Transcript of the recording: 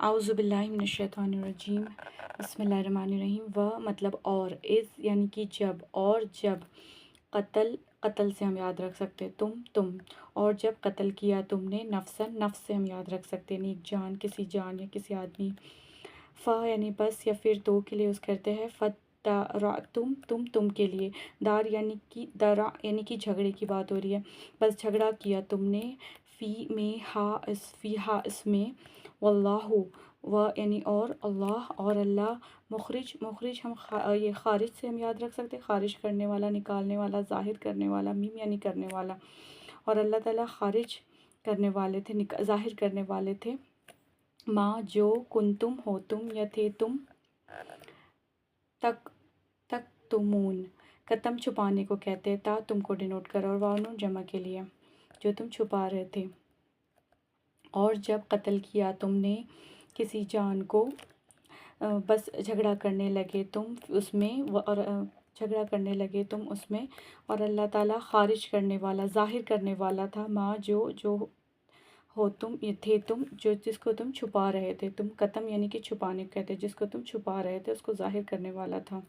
اعوذ باللہ من الشیطان الرجیم، بسم اللہ الرحمن الرحیم۔ و مطلب اور، از یعنی کہ جب، اور جب، قتل قتل سے ہم یاد رکھ سکتے تم، اور جب قتل کیا تم نے نفسن، نفس سے ہم یاد رکھ سکتے یعنی ایک جان، کسی جان یا کسی آدمی۔ فا یعنی بس یا پھر تو کے لیے یوز کرتے ہیں۔ تم کے لیے۔ دار یعنی کہ درا یعنی کہ جھگڑے کی بات ہو رہی ہے، بس جھگڑا کیا تم نے۔ فی میں فی ہا اس میں۔ واللہ و یعنی اور، اللہ اور اللہ، مخرج ہم یہ خارج سے ہم یاد رکھ سکتے، خارج کرنے والا، نکالنے والا، ظاہر کرنے والا، میم یعنی کرنے والا، اور اللہ تعالیٰ خارج کرنے والے تھے، ظاہر کرنے والے تھے۔ ماں جو کنتم ہو تم یا تھے تم، تک تمون، قتم چھپانے کو کہتے ہیں، تا تم کو ڈینوٹ کرو اور واو نون جمع کے لیے، جو تم چھپا رہے تھے۔ اور جب قتل کیا تم نے کسی جان کو، بس جھگڑا کرنے لگے تم اس میں، اور جھگڑا کرنے لگے تم اس میں، اور اللہ تعالیٰ خارج کرنے والا، ظاہر کرنے والا تھا، ماں جو ہو تم یہ تھے تم، جس کو تم چھپا رہے تھے تم، قتم یعنی کہ چھپانے کو کہتے ہیں، جس کو تم چھپا رہے تھے اس کو ظاہر کرنے والا تھا۔